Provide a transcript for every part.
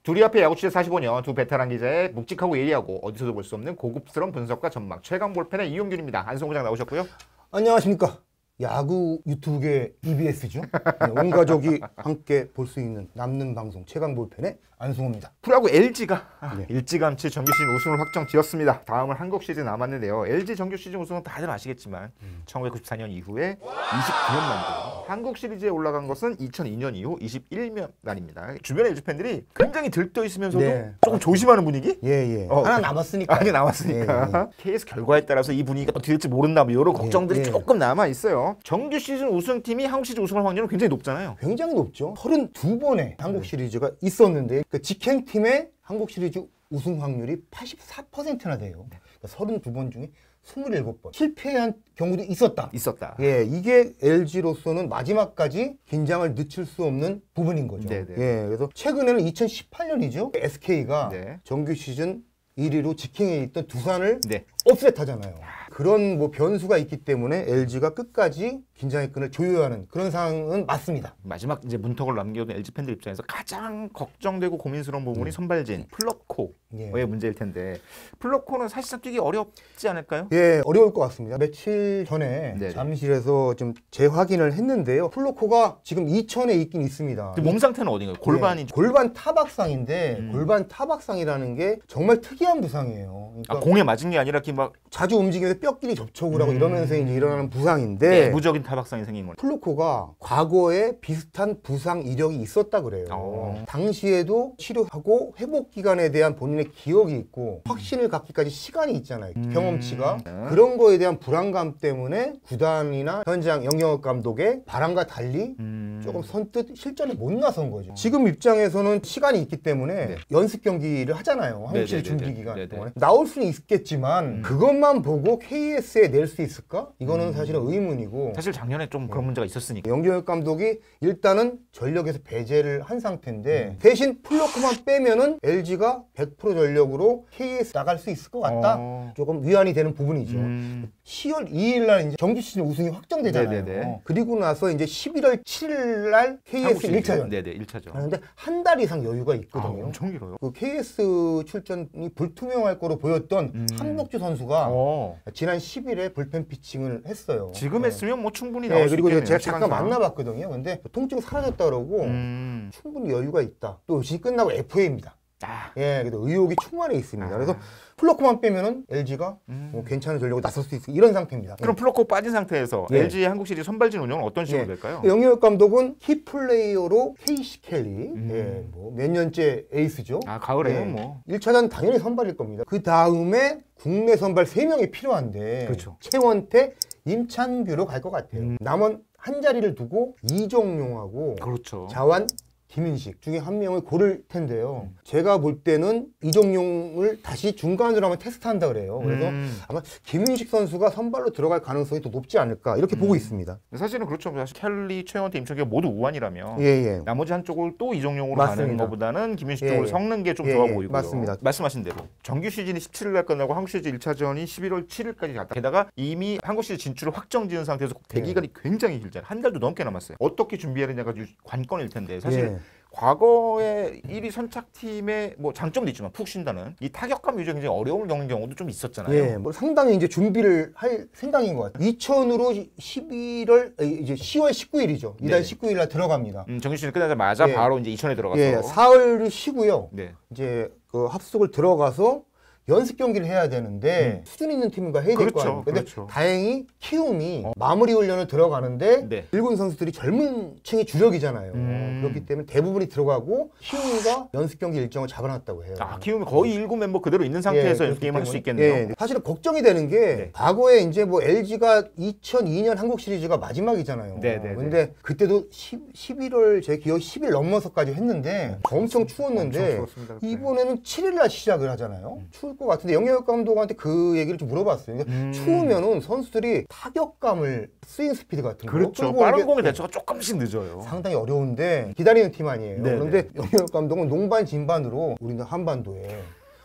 둘이 앞에 야구 취재 45년 두 베테랑 기자의 묵직하고 예리하고 어디서도 볼 수 없는 고급스러운 분석과 전망 최강 볼펜의 이용균입니다. 안승호 부장 나오셨고요. 안녕하십니까. 야구 유튜브계 EBS죠. 네, 온 가족이 함께 볼 수 있는 남는 방송 최강 볼펜의 안승호입니다. 프로야구 LG가 일찌감치 정규 시즌 우승을 확정 지었습니다. 다음은 한국 시즌 남았는데요. LG 정규 시즌 우승은 다들 아시겠지만 1994년 이후에 29년 만에 한국 시리즈에 올라간 것은 2002년 이후 21년 만입니다. 주변 LG 팬들이 굉장히 들떠 있으면서도 조금 조심하는 분위기? 하나 남았으니까. 아니 남았으니까. KS 결과에 따라서 이 분위기가 어떻게 될지 모른다 뭐 이런 걱정들이 조금 남아 있어요. 정규 시즌 우승팀이 한국 시리즈 우승할 확률은 굉장히 높잖아요. 굉장히 높죠. 32번의 한국 시리즈가 있었는데 그 직행팀의 한국 시리즈 우승 확률이 84%나 돼요. 그러니까 32번 중에 27번 실패한 경우도 있었다. 이게 LG로서는 마지막까지 긴장을 늦출 수 없는 부분인 거죠. 그래서 최근에는 2018년이죠. SK가 정규 시즌 1위로 직행에 있던 두산을 업셋하잖아요. 그런 뭐 변수가 있기 때문에 LG가 끝까지 긴장의 끈을 조여야 하는 그런 상황은 맞습니다. 마지막 이제 문턱을 남겨둔 LG 팬들 입장에서 가장 걱정되고 고민스러운 부분이 선발진 플러코의 문제일 텐데 플러코는 사실상 뛰기 어렵지 않을까요? 어려울 것 같습니다. 며칠 전에 잠실에서 좀 재확인을 했는데요. 플러코가 지금 이천에 있긴 있습니다. 몸 상태는 어딘가요? 골반이 골반 타박상인데 골반 타박상이라는 게 정말 특이한 부상이에요. 그러니까 공에 맞은 게 아니라 막 자주 움직이면서 뼈끼리 접촉을 하고 이러면서 이제 일어나는 부상인데 내부적인 타박상이 생긴 거예요. 플러코가 과거에 비슷한 부상 이력이 있었다 그래요. 당시에도 치료하고 회복 기간에 대한 본인의 기억이 있고 확신을 갖기까지 시간이 있잖아요. 경험치가. 그런 거에 대한 불안감 때문에 구단이나 현장 영영혁 감독의 바람과 달리 조금 선뜻 실전에 못 나선 거죠. 지금 입장에서는 시간이 있기 때문에 연습 경기를 하잖아요. 한국 시리즈 준비 기간 동안에. 나올 수는 있겠지만 그것만 보고 KS에 낼 수 있을까? 이거는 사실은 의문이고. 사실 작년에 좀 그런 문제가 있었으니까. 영경혁 감독이 일단은 전력에서 배제를 한 상태인데 대신 플러코만 빼면은 LG가 100% 전력으로 KS 나갈 수 있을 것 같다. 조금 위안이 되는 부분이죠. 10월 2일 날 이제 정규 시즌 우승이 확정되잖아요. 그리고 나서 이제 11월 7일 날 KS 1차전. 1차전. 그런데 한 달 이상 여유가 있거든요. 엄청 길어요. 그 KS 출전이 불투명할 거로 보였던 한복주 선수가 지난 10일에 불펜 피칭을 했어요. 지금 했으면 뭐 충분히 나올 수 그리고 있겠네요. 제가 잠깐 만나봤거든요. 근데 통증이 사라졌다 그러고 충분히 여유가 있다. 또 시즌 끝나고 FA입니다. 그래도 의욕이 충만해 있습니다. 그래서 플러코만 빼면은 LG가 뭐 괜찮은 전력으로 나설 수 있을 이런 상태입니다. 그럼 플러코 빠진 상태에서 LG의 한국 시리즈 선발진 운영은 어떤 식으로 될까요? 영영혁 감독은 키플레이어로 케이시 켈리, 뭐 몇 년째 에이스죠. 가을에요 뭐. 1차전 당연히 선발일 겁니다. 그 다음에 국내 선발 3명이 필요한데 최원태, 임찬규로 갈 것 같아요. 남은 한 자리를 두고 이정용하고 자완, 김윤식 중에 한 명을 고를 텐데요. 제가 볼 때는 이정용을 다시 중간으로 한번 테스트한다 그래요. 그래서 아마 김윤식 선수가 선발로 들어갈 가능성이 더 높지 않을까 이렇게 보고 있습니다. 사실은 그렇죠. 사실 켈리, 최원태, 임창규가 모두 우완이라면 나머지 한쪽을 또 이정용으로 가는 것보다는 김윤식 쪽으로 섞는 게 좀 좋아 보이고요. 맞습니다. 말씀하신 대로 정규 시즌이 17일 날 끝나고 한국 시리즈 1차전이 11월 7일까지 갔다. 게다가 이미 한국 시리즈 진출을 확정 지은 상태에서 대기간이 굉장히 길잖아요. 한 달도 넘게 남았어요. 어떻게 준비해야 되냐가 관건일 텐데 사실 과거에 1위 선착팀의 뭐 장점도 있지만 푹 쉰다는 이 타격감 유저 굉장히 어려움을 겪는 경우도 좀 있었잖아요. 뭐 상당히 이제 준비를 할 생각인 것 같아요. 2000으로 11월 이제 10월 19일이죠. 이달 19일 날 들어갑니다. 정규 시즌 끝나자마자 바로 이제 2000에 들어가서 4월 쉬고요. 이제 그 합숙을 들어가서 연습 경기를 해야 되는데 수준 있는 팀과 해야 될 거 아니에요. 근데 다행히 키움이 마무리 훈련을 들어가는데 일군 선수들이 젊은 층이 주력이잖아요. 그렇기 때문에 대부분이 들어가고 키움이가 연습 경기 일정을 잡아놨다고 해요. 키움이 거의 일군 멤버 그대로 있는 상태에서 연습 게임을 할 수 있겠네요. 사실은 걱정이 되는 게 과거에 이제 뭐 LG가 2002년 한국 시리즈가 마지막이잖아요. 근데 그때도 11월 제 기억 10일 넘어서까지 했는데 엄청 추웠는데 이번에는 7일 날 시작을 하잖아요. 추울 것 같은데 영영혁 감독한테 그 얘기를 좀 물어봤어요. 그러니까 추우면은 선수들이 타격감을 스윙 스피드 같은 거 빠른 공의 대처가 조금씩 늦어요. 상당히 어려운데 기다리는 팀 아니에요. 그런데 영영혁 감독은 농반 진반으로 우리는 한반도에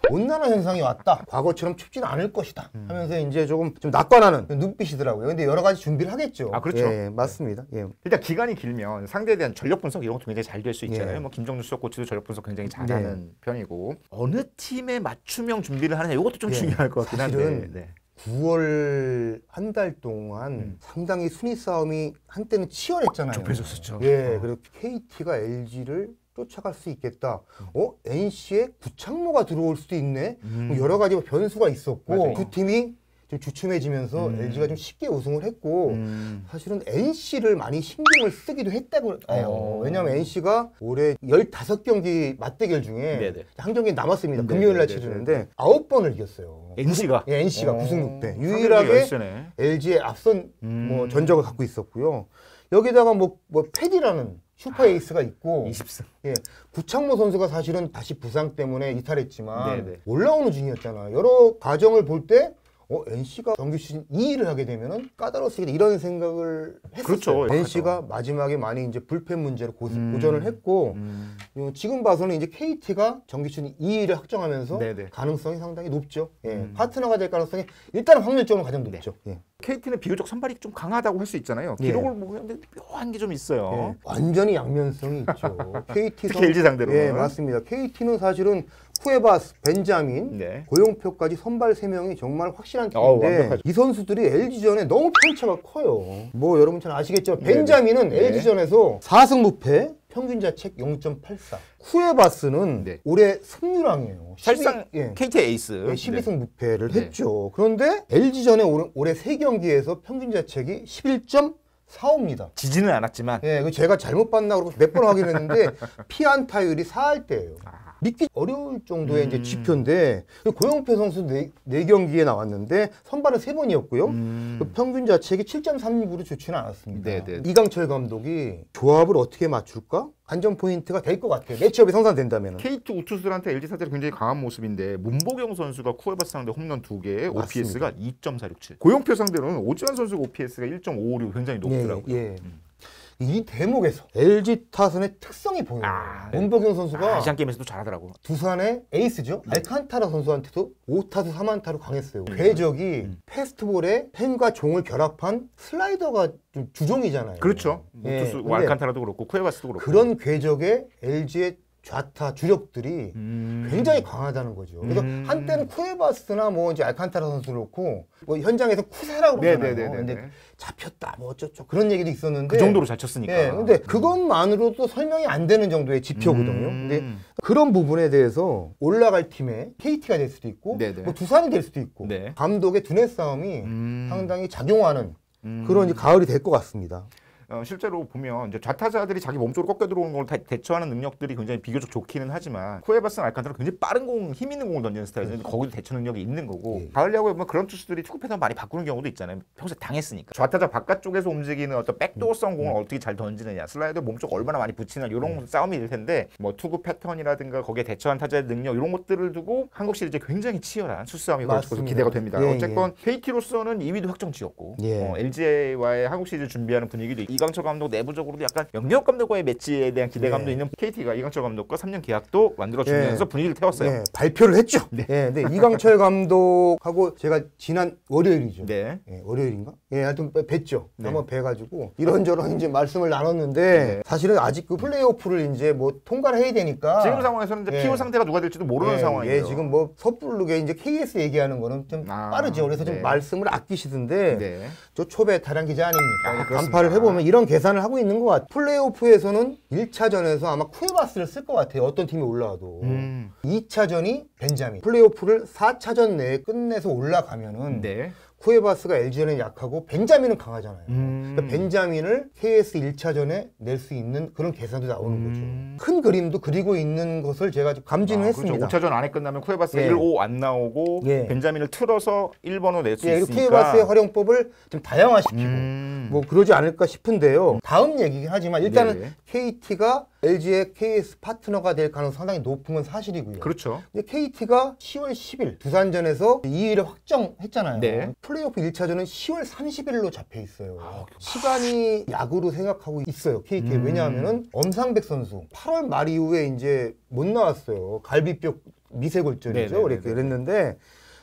온난화 현상이 왔다. 과거처럼 춥지는 않을 것이다. 하면서 이제 좀 낙관하는 눈빛이더라고요. 근데 여러 가지 준비를 하겠죠. 아, 그렇죠. 예, 맞습니다. 예. 일단 기간이 길면 상대에 대한 전력 분석 이런 것도 굉장히 잘 될 수 있잖아요. 예. 뭐 김정준 수석 코치도 전력 분석 굉장히 잘하는 편이고 어느 팀에 맞춤형 준비를 하느냐 이것도 좀 예. 중요할 것 같긴 한데. 사실은 네. 9월 한 달 동안 상당히 순위 싸움이 한때는 치열했잖아요. 좁혀졌었죠. 예, 그리고 KT가 LG를 쫓아갈 수 있겠다. NC에 구창모가 들어올 수도 있네. 여러 가지 변수가 있었고 맞아요. 두 팀이 좀 주춤해지면서 LG가 좀 쉽게 우승을 했고 사실은 NC를 많이 신경을 쓰기도 했다고 해요. 왜냐하면 NC가 올해 15경기 맞대결 중에 네네. 한 경기 남았습니다. 네네. 금요일 날 네네. 치르는데 9번을 이겼어요. NC가 예, NC가 9승 6패. 상대적으로 유일하게 열세네. LG의 앞선 뭐 전적을 갖고 있었고요. 여기다가 뭐 패디라는 슈퍼 에이스가 있고 20승. 예, 구창모 선수가 사실은 다시 부상 때문에 이탈했지만 네네. 올라오는 중이었잖아요. 여러 과정을 볼 때 NC가 정규 시즌 2위를 하게 되면은 까다로울 수 있겠다 이런 생각을 했었어요. 그렇죠. NC가 마지막에 많이 이제 불펜 문제로 고전을 했고 지금 봐서는 이제 KT가 정규 시즌 2위를 확정하면서 네네. 가능성이 상당히 높죠. 예, 파트너가 될 가능성이 일단 확률적으로 가장 높죠. 예. KT는 비교적 선발이 좀 강하다고 할 수 있잖아요. 예. 기록을 보면 근데 묘한 게 좀 있어요. 예, 완전히 양면성이 있죠. KT 특히 LG 상대로는. 예, 맞습니다. KT는 사실은 쿠에바스, 벤자민, 네. 고용표까지 선발 3명이 정말 확실한 완벽하죠. 팀인데 이 선수들이 LG전에 너무 편차가 커요. 뭐 여러분 잘 아시겠지만 네네. 벤자민은 네. LG전에서 4승 무패, 평균 자책 0.84. 쿠에바스는 네. 올해 승률왕이에요. 사실상 12, 예. KT 에이스. 네, 12승 무패를 네. 했죠. 그런데 LG전에 올해 3경기에서 평균 자책이 11.45입니다. 지지는 않았지만 예, 그 제가 잘못 봤나 그러고 몇 번 확인했는데 피안타율이 4할대예요. 믿기 어려울 정도의 이제 지표인데 고영표 선수 4경기에 나왔는데 선발은 3번이었고요. 그 평균 자책이 7.36으로 좋지는 않았습니다. 네네. 이강철 감독이 조합을 어떻게 맞출까? 안전 포인트가 될 것 같아요. 매치업이 성사된다면. KT 우투수들한테 LG 상대로 굉장히 강한 모습인데 문보경 선수가 쿠에바스 상대 홈런 2개, OPS가 2.467. 고용표 상대로는 오지환 선수 OPS가 1.556 굉장히 높더라고요. 예. 이 대목에서 LG 타선의 특성이 보여요. 네. 문보경 선수가 아시안 게임에서도 잘하더라고. 두산의 에이스죠. 알칸타라 선수한테도 5타수 3안타로 강했어요. 궤적이 패스트볼에 펜과 종을 결합한 슬라이더가 좀 주종이잖아요. 그렇죠. 예, 우투수 근데 알칸타라도 그렇고 쿠에바스도 그렇고. 그런 궤적에 LG의 좌타 주력들이 굉장히 강하다는 거죠. 그래서 한때는 쿠에바스나 뭐 이제 알칸타라 선수를 놓고 뭐 현장에서 쿠세라고 그러잖아요. 네네네네. 근데 잡혔다 뭐 어쩌죠 그런 얘기도 있었는데 그 정도로 잘 쳤으니까. 예, 근데 그것만으로도 설명이 안 되는 정도의 지표거든요. 근데 그런 부분에 대해서 올라갈 팀에 KT가 될 수도 있고 네네. 뭐 두산이 될 수도 있고 네. 감독의 두뇌 싸움이 상당히 작용하는 그런 이제 가을이 될 것 같습니다. 실제로 보면 이제 좌타자들이 자기 몸쪽으로 꺾여 들어오는 걸 대처하는 능력들이 굉장히 비교적 좋기는 하지만 쿠에바스는 알칸타라 굉장히 빠른 공, 힘 있는 공을 던지는 스타일인데 거기도 대처 능력이 있는 거고 가을 야구에 보면 그런 투수들이 투구 패턴 많이 바꾸는 경우도 있잖아요. 평소에 당했으니까. 좌타자 바깥쪽에서 움직이는 어떤 백도어성 공을 어떻게 잘 던지느냐, 슬라이더 몸쪽 얼마나 많이 붙이느냐 이런 싸움이 될 텐데 뭐 투구 패턴이라든가 거기에 대처한 타자의 능력 이런 것들을 두고 한국 시리즈 굉장히 치열한 수싸움이 걸쳐서 기대가 됩니다. 어쨌건 KT로서는 2위도 확정 지었고 LG와의 한국 시리즈 준비하는 분위기도 이강철 감독 내부적으로도 약간 영역 감독과의 매치에 대한 기대감도 있는 KT가 이강철 감독과 3년 계약도 만들어주면서 분위기를 태웠어요. 네, 발표를 했죠. 근데 이강철 감독하고 제가 지난 월요일이죠. 네. 월요일인가? 하여튼 뵀죠. 한번 뵈가지고 이런저런 이제 말씀을 나눴는데 사실은 아직 그 플레이오프를 이제 뭐 통과를 해야 되니까 지금 상황에서는 이제 피오 상태가 누가 될지도 모르는 상황이에요. 지금 뭐 섣부르게 이제 KS 얘기하는 거는 좀 빠르죠. 그래서 좀 말씀을 아끼시던데 저 초배 타량 기자 아닙니까? 간파를 해보면 이런 계산을 하고 있는 것 같아요. 플레이오프에서는 1차전에서 아마 쿠에바스를 쓸 것 같아요. 어떤 팀이 올라와도. 2차전이 벤자민. 플레이오프를 4차전 내에 끝내서 올라가면은 쿠에바스가 LG는 약하고 벤자민은 강하잖아요. 그러니까 벤자민을 KS 1차전에 낼 수 있는 그런 계산도 나오는 거죠. 큰 그림도 그리고 있는 것을 제가 좀 감지는 했습니다. 그렇죠. 5차전 안에 끝나면 쿠에바스가 1-5 안 나오고 벤자민을 틀어서 1번으로 낼 수 있으니까. 쿠에바스의 활용법을 좀 다양화시키고 뭐 그러지 않을까 싶은데요. 다음 얘기긴 하지만 일단은 KT가 LG의 KS 파트너가 될 가능성이 상당히 높은 건 사실이고요. 그렇죠. 이제 KT가 10월 10일 두산전에서 2위를 확정했잖아요. 플레이오프 1차전은 10월 30일로 잡혀 있어요. 시간이 약으로 생각하고 있어요. KT. 왜냐하면은 엄상백 선수 8월 말 이후에 이제 못 나왔어요. 갈비뼈 미세골절이죠. 네네네네. 이렇게 그랬는데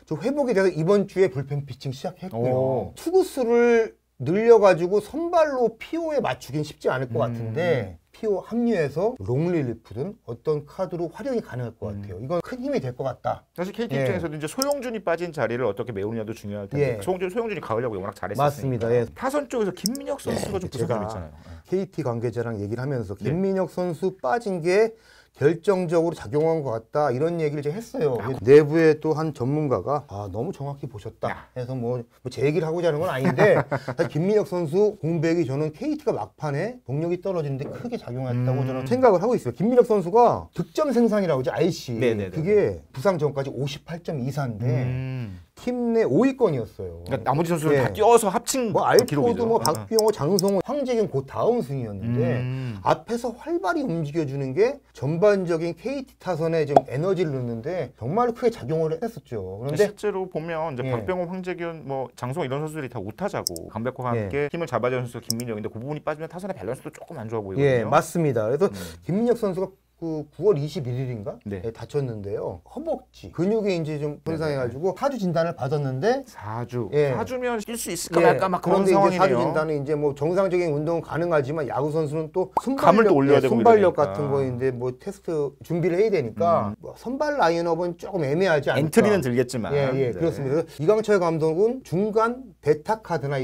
좀 회복이 돼서 이번 주에 불펜 피칭 시작했고요. 오. 투구수를 늘려가지고 선발로 피오에 맞추긴 쉽지 않을 것 같은데 피오 합류해서 롱릴리프든 어떤 카드로 활용이 가능할 것 같아요. 이건 큰 힘이 될 것 같다. 사실 KT 예. 입장에서도 이제 소영준이 빠진 자리를 어떻게 메우느냐도 중요할 텐데 예. 소영준이 가을 야구에 워낙 잘했었으니까. 맞습니다. 예. 타선 쪽에서 김민혁 선수가 좀 부상 좀 있잖아요. KT 관계자랑 얘기를 하면서 김민혁 선수 빠진 게 결정적으로 작용한 것 같다 이런 얘기를 제가 했어요. 내부에 또 한 전문가가 너무 정확히 보셨다 해서 뭐 제 얘기를 하고자 하는 건 아닌데 사실 김민혁 선수 공백이 저는 KT가 막판에 동력이 떨어지는데 크게 작용했다고 저는 생각을 하고 있어요. 김민혁 선수가 득점 생산이라고 하죠. IC 네네네. 그게 부상 전까지 58.24인데 팀 내 5위권이었어요. 그러니까 나머지 선수를 예. 다 뛰어서 합친 뭐 알포도 기록이죠. 뭐 박병호, 장성호, 황재균 그 다음 순위였는데 앞에서 활발히 움직여주는 게 전반적인 KT 타선에 좀 에너지를 넣는데 정말 크게 작용을 했었죠. 그런데 실제로 보면 이제 예. 박병호, 황재균, 뭐 장성호 이런 선수들이 다 우타자고 강백호와 함께 힘을 잡아주는 선수 김민혁인데 그 부분이 빠지면 타선의 밸런스도 조금 안 좋아 보이거든요. 예, 맞습니다. 그래서 김민혁 선수가 그 9월 21일인가 네. 다쳤는데요. 허벅지 근육이 이제 좀 손상해가지고 4주 진단을 받았는데 4주. 예. 4주면 뛸 수 있을까 말까 막 그런 그런데 상황이네요. 이제 4주 진단은 이제 뭐 정상적인 운동은 가능하지만 야구 선수는 또 감을 또 올려야 되고 순발력 이러니까. 같은 거인데 뭐 테스트 준비를 해야 되니까 뭐 선발 라인업은 조금 애매하지 않을까. 엔트리는 들겠지만. 예, 네. 그렇습니다. 그래서 이강철 감독은 중간 대타 카드나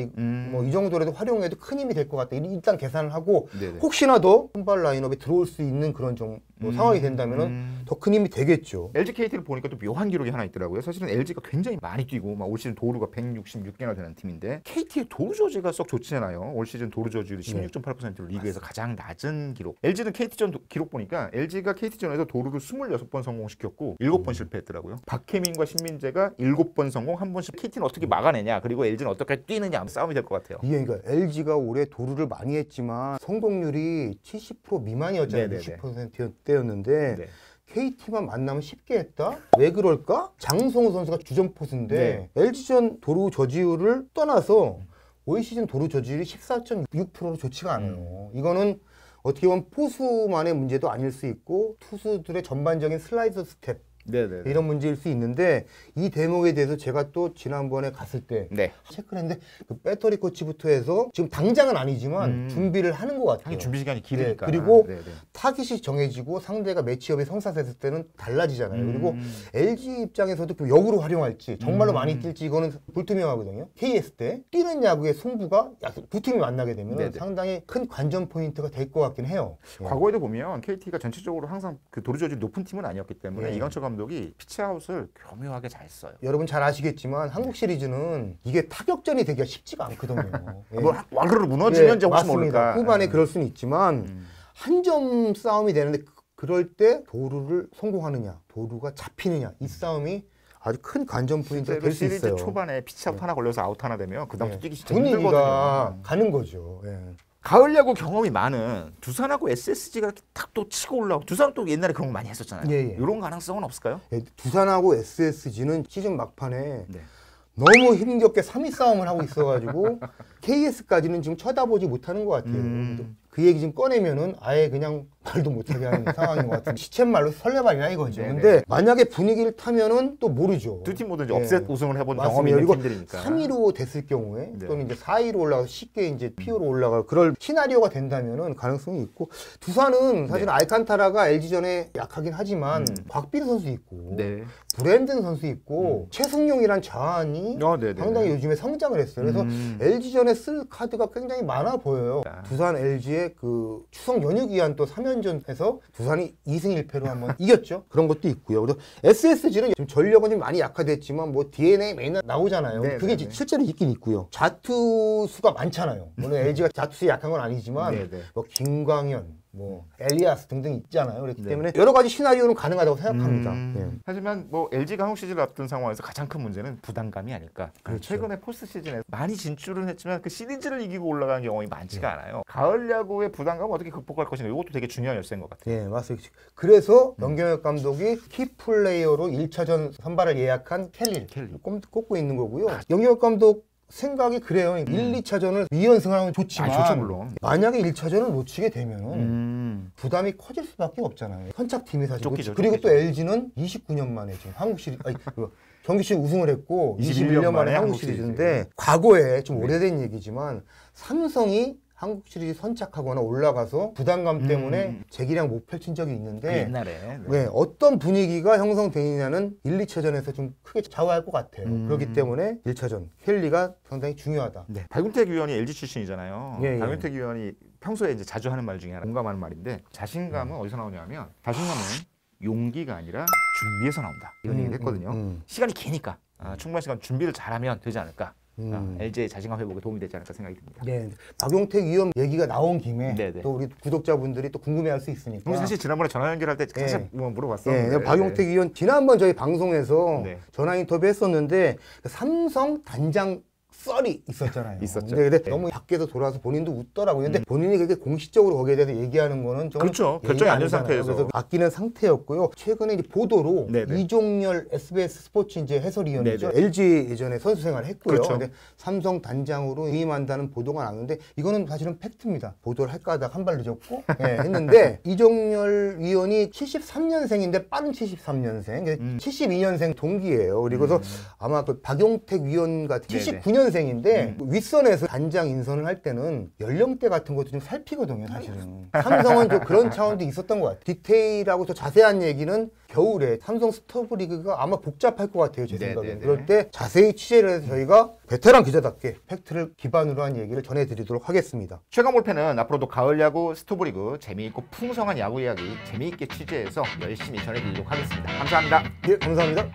뭐 이 정도라도 활용해도 큰 힘이 될 것 같다. 일단 계산을 하고 네네. 혹시나 더 선발 라인업에 들어올 수 있는 그런 좀 뭐 상황이 된다면은 더 큰 힘이 되겠죠. LG KT를 보니까 또 묘한 기록이 하나 있더라고요. 사실은 LG가 굉장히 많이 뛰고 막 올 시즌 도루가 166개나 되는 팀인데 KT의 도루 저지가 썩 좋지 않아요. 올 시즌 도루 저지율이 16.8%로 리그에서 가장 낮은 기록. LG는 KT전 기록 보니까 LG가 KT전에서 도루를 26번 성공시켰고 7번 실패했더라고요. 박혜민과 신민재가 7번 성공, 1번씩. KT는 어떻게 막아내냐, 그리고 LG는 어떻게 뛰느냐 싸움이 될 것 같아요. 이게 그러니까 LG가 올해 도루를 많이 했지만 성공률이 70% 미만이었잖아요. 네네네. 60%대였는데 네. KT만 만나면 쉽게 했다? 왜 그럴까? 장성우 선수가 주전포수인데 LG전 도루 저지율을 떠나서 올 시즌 도루 저지율이 14.6%로 좋지가 않아요. 이거는 어떻게 보면 포수만의 문제도 아닐 수 있고 투수들의 전반적인 슬라이드 스텝 네네. 이런 문제일 수 있는데 이 대목에 대해서 제가 또 지난번에 갔을 때 네. 체크를 했는데 그 배터리 코치부터 해서 지금 당장은 아니지만 준비를 하는 것 같아요. 하긴 준비 시간이 길으니까. 네, 그리고 네네. 타깃이 정해지고 상대가 매치업이 성사됐을 때는 달라지잖아요. 그리고 LG 입장에서도 그 역으로 활용할지 정말로 많이 뛸지 이거는 불투명하거든요. KS 때 뛰는 야구의 승부가 두 팀이 만나게 되면 네네. 상당히 큰 관전 포인트가 될 것 같긴 해요. 과거에도 보면 KT가 전체적으로 항상 그 도루 저지 높은 팀은 아니었기 때문에 네. 이강철 감독이 피치아웃을 교묘하게 잘 써요. 여러분 잘 아시겠지만 한국 시리즈는 이게 타격전이 되기가 쉽지가 않거든요. 예. 뭐 와그르르 무너지면 이제 혹시 맞습니다. 모를까. 후반에 그럴 수는 있지만 한 점 싸움이 되는데 그럴 때 도루를 성공하느냐, 도루가 잡히느냐 이 싸움이 아주 큰 관전 포인트가 될 수 시리즈 있어요. 초반에 피치아웃 하나 걸려서 아웃 하나 되면 그다음부터 뛰기 진짜 분위기가 힘들거든요. 가는 거죠. 예. 가을 야구 경험이 많은 두산하고 SSG가 이렇게 탁 또 치고 올라오고, 두산 또 옛날에 그런 거 많이 했었잖아요. 예, 예. 이런 가능성은 없을까요? 예, 두산하고 SSG는 시즌 막판에 네. 너무 힘겹게 3위 싸움을 하고 있어가지고 KS까지는 지금 쳐다보지 못하는 것 같아요. 그 얘기 지금 꺼내면은 아예 그냥 말도 못하게 하는 상황인 것 같은데 시쳇말로 설레발이라 이거죠. 네네. 근데 만약에 분위기를 타면은 또 모르죠. 두 팀 모두 이제 예. 업셋 우승을 해본 맞습니다. 경험이 있는 그리고 팀들이니까. 3위로 됐을 경우에 네. 또는 이제 4위로 올라가서 쉽게 이제 피오로 올라갈 그럴 시나리오가 된다면은 가능성이 있고 두산은 사실 네. 알칸타라가 LG전에 약하긴 하지만 곽빈 선수 있고 네. 브랜든 선수 있고 최승용이란 자안이 네네. 상당히 요즘에 성장을 했어요. 그래서 LG전에 쓸 카드가 굉장히 많아 보여요. 두산 LG의 그 추석 연휴 기한 또 3연전에서 두산이 2승 1패로 한번 이겼죠. 그런 것도 있고요. 그리고 SSG는 지금 전력은 좀 많이 약화됐지만 뭐 DNA 맨날 나오잖아요. 네, 그게 네, 네. 실제로 있긴 있고요. 자투수가 많잖아요. 물론 LG가 자투수 약한 건 아니지만 네, 네. 뭐 김광현 뭐 엘리아스 등등 있잖아요. 그렇기 네. 때문에 여러 가지 시나리오는 가능하다고 생각합니다. 예. 하지만 뭐 LG가 한국 시즌을 앞둔 상황에서 가장 큰 문제는 부담감이 아닐까. 그렇죠. 최근에 포스트 시즌에 많이 진출은 했지만 그 시리즈를 이기고 올라간 경험이 많지가 네. 않아요. 가을 야구의 부담감을 어떻게 극복할 것인가, 이것도 되게 중요한 열쇠인 것 같아요. 예, 맞습니다. 그래서 연경혁 감독이 키플레이어로 1차전 선발을 예약한 켈리를 켈리. 꼽고 있는 거고요. 연경혁 감독 생각이 그래요. 1, 2차전을 2연승하면 좋지만 좋죠, 물론. 만약에 1차전을 놓치게 되면은 부담이 커질 수밖에 없잖아요. 선착팀이 사실 쫓기죠, 그리고 쫓기죠. 또 LG는 29년 만에 지금 한국 시리즈 경기 시리즈 우승을 했고 21년 만에 한국 시리즈인데 과거에 좀 오래된 얘기지만 삼성이 한국 시리즈 선착하거나 올라가서 부담감 때문에 재기량 못 펼친 적이 있는데 옛날에 네, 어떤 분위기가 형성되느냐는 1, 2차전에서 좀 크게 좌우할 것 같아요. 그렇기 때문에 1차전 켈리가 상당히 중요하다. 네. 박용택 위원이 LG 출신이잖아요. 예, 예. 박용택 위원이 평소에 이제 자주 하는 말 중에 하나, 공감하는 말인데 자신감은 어디서 나오냐면 자신감은 용기가 아니라 준비에서 나온다. 이런 얘기를 했거든요. 시간이 기니까 충분한 시간 준비를 잘하면 되지 않을까. LG의 자신감 회복에 도움이 되지 않을까 생각이 듭니다. 네, 박용택 위원 얘기가 나온 김에 네네. 또 우리 구독자분들이 또 궁금해할 수 있으니까. 우리 사실 지난번에 전화 연결할 때 살짝 예. 뭐 물어봤었는데. 네, 박용택 위원 지난번 저희 방송에서 네. 전화 인터뷰 했었는데 삼성 단장 썰이 있었잖아요. 있었죠. 근데 네. 너무 밖에서 돌아와서 본인도 웃더라고요. 근데 본인이 그렇게 공식적으로 거기에 대해서 얘기하는 거는 좀 그렇죠. 예의가 결정이 안 된 아니잖아요. 상태에서. 그래서 아끼는 상태였고요. 최근에 이제 보도로 네네. 이종열 SBS 스포츠 이제 해설위원이죠. 네네. LG 예전에 선수 생활을 했고요. 그렇죠. 근데 삼성 단장으로 위임한다는 보도가 나왔는데 이거는 사실은 팩트입니다. 보도를 할까 하다가 한 발 늦었고 예, 했는데 이종열 위원이 73년생인데 빠른 73년생, 72년생 동기예요. 그리고서 아마 그 박용택 위원 같은 네네. 79년생인데 윗선에서 단장 인선을 할 때는 연령대 같은 것도 좀 살피거든요, 사실은. 삼성은 좀 그런 차원도 있었던 것 같아요. 디테일하고 더 자세한 얘기는 겨울에 삼성 스토브 리그가 아마 복잡할 것 같아요, 제 생각에는. 네네네. 그럴 때 자세히 취재를 해서 저희가 베테랑 기자답게 팩트를 기반으로 한 얘기를 전해드리도록 하겠습니다. 최강 몰패는 앞으로도 가을 야구, 스토브리그 재미있고 풍성한 야구 이야기 재미있게 취재해서 열심히 전해드리도록 하겠습니다. 감사합니다. 예, 감사합니다.